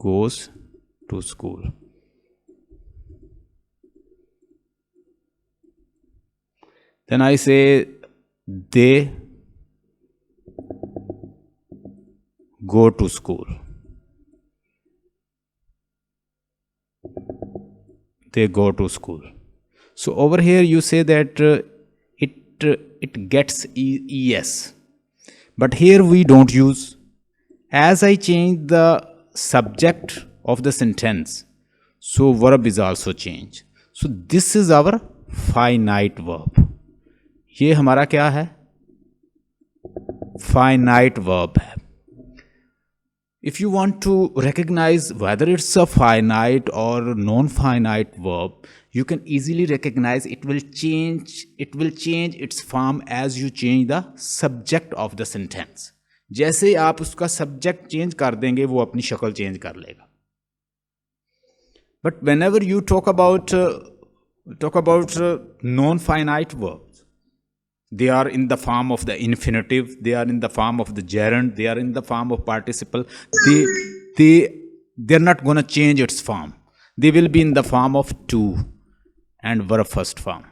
goes to school. Then I say they go to school. They go to school. So over here you say that it gets es, but here we don't use. As I change the subject of the sentence, so verb is also changed. So this is our finite verb. ये हमारा क्या है? Finite verb है. If you want to recognize whether it's a finite or non-finite verb, you can easily recognize it will change its form as you change the subject of the sentence. जैसे ही आप उसका subject change कर देंगे वो अपनी शक्ल change कर लेगा. But whenever you talk about non-finite verbs, they are in the form of the infinitive, they are in the form of the gerund, they are in the form of participle. They're not going to change its form. They will be in the form of to and verb first form.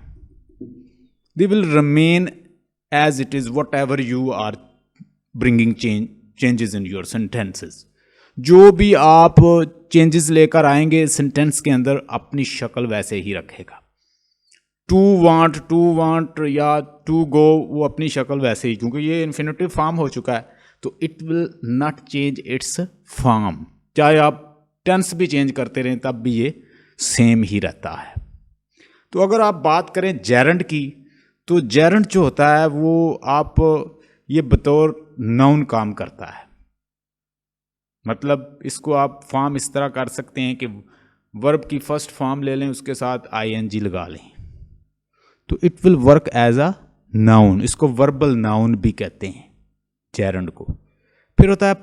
They will remain as it is, whatever you are bringing changes in your sentences. जो भी आप changes लेकर आएंगे sentence के अंदर अपनी शक्ल वैसे ही रखेगा. टू वांट या टू गो, वो अपनी शक्ल वैसे ही, क्योंकि ये इन्फिनेटिव फॉर्म हो चुका है, तो it will not change it's form. चाहे आप टेंस भी चेंज करते रहें तब भी ये सेम ही रहता है. तो अगर आप बात करें जेरंड की, तो जेरंड जो होता है वो आप ये बतौर नाउन काम करता है. मतलब इसको आप फॉर्म इस तरह कर सकते हैं कि वर्ब की फर्स्ट फॉर्म ले लें, उसके साथ आईएनजी लगा लें, तो it will work as a noun. इसको वर्बल नाउन भी कहते हैं जेरंड को. फिर होता है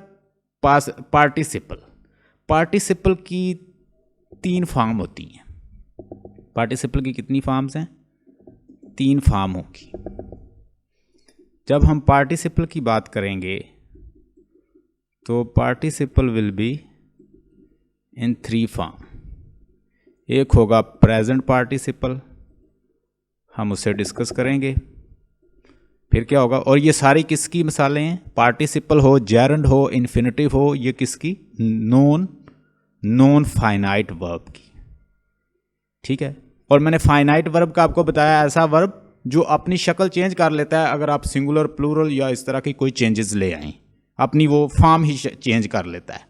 पार्टिसिपल. पार्टिसिपल की 3 फॉर्म होती हैं. पार्टिसिपल की कितनी फॉर्म्स हैं? 3 फॉर्म होगी. जब हम पार्टिसिपल की बात करेंगे तो participle will be in 3 form. एक होगा प्रेजेंट पार्टिसिपल, हम उसे डिस्कस करेंगे. फिर क्या होगा, और ये सारी किसकी मिसालें हैं? पार्टिसिपल हो, जेरंड हो, इन्फिनेटिव हो, ये किसकी? नॉन फाइनाइट वर्ब की. ठीक है. और मैंने फाइनाइट वर्ब का आपको बताया ऐसा वर्ब जो अपनी शक्ल चेंज कर लेता है. अगर आप सिंगुलर, प्लूरल या इस तरह की कोई चेंजेस ले आएँ, अपनी वो फॉर्म ही चेंज कर लेता है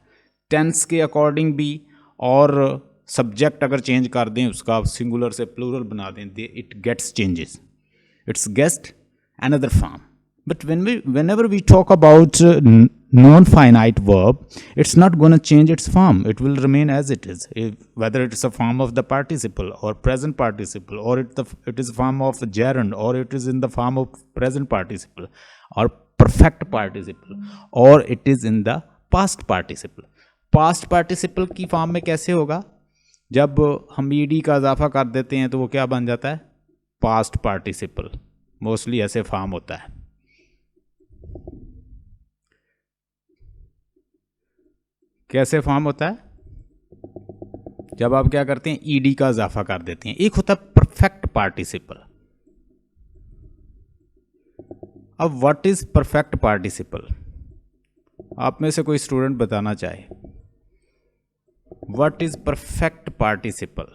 टेंस के अकॉर्डिंग भी. और सब्जेक्ट अगर चेंज कर दें, उसका सिंगुलर से प्लूरल बना दें, it gets changes, it's guest another form. But whenever we talk about non-finite verb, it's not going to change its form. It will remain as it is, whether it's a form of the participle or present participle, or it is a form of gerund, or it is in the form of present participle or perfect participle, or it is in the past participle. Past participle की form में कैसे होगा? जब हम ed का इजाफा कर देते हैं तो वो क्या बन जाता है? Past participle. मोस्टली ऐसे फॉर्म होता है. कैसे फॉर्म होता है? जब आप क्या करते हैं? ईडी का इजाफा कर देते हैं. एक होता है परफेक्ट पार्टिसिपल. अब व्हाट इज परफेक्ट पार्टिसिपल? आप में से कोई स्टूडेंट बताना चाहे, what is perfect participle?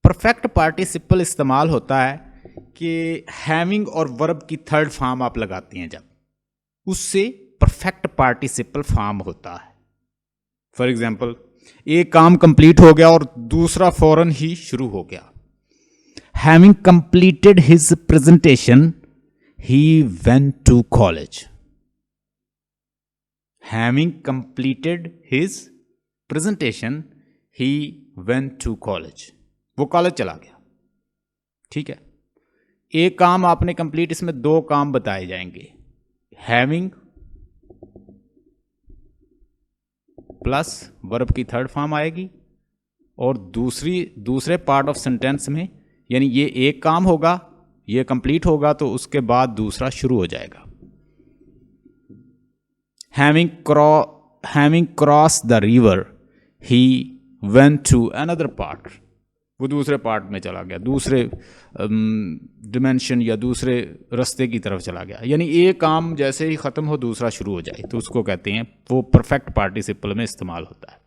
Perfect participle इस्तेमाल होता है कि हैविंग और वर्ब की थर्ड फॉर्म आप लगाते हैं, जब उससे परफेक्ट पार्टिसिपल फॉर्म होता है. फॉर एग्जाम्पल, एक काम कंप्लीट हो गया और दूसरा फौरन ही शुरू हो गया. Having completed his presentation he went to college. Having completed his presentation he went to college. वो कॉलेज चला गया. ठीक है. एक काम आपने कंप्लीट, इसमें 2 काम बताए जाएंगे. हैविंग प्लस वर्ब की थर्ड फॉर्म आएगी, और दूसरे पार्ट ऑफ सेंटेंस में, यानी ये एक काम होगा, ये कंप्लीट होगा तो उसके बाद दूसरा शुरू हो जाएगा. Having cross the river he went to another part, वो दूसरे पार्ट में चला गया, दूसरे डिमेंशन या दूसरे रास्ते की तरफ चला गया। यानी एक काम जैसे ही ख़त्म हो दूसरा शुरू हो जाए, तो उसको कहते हैं, वो परफेक्ट पार्टिसिपल में इस्तेमाल होता है।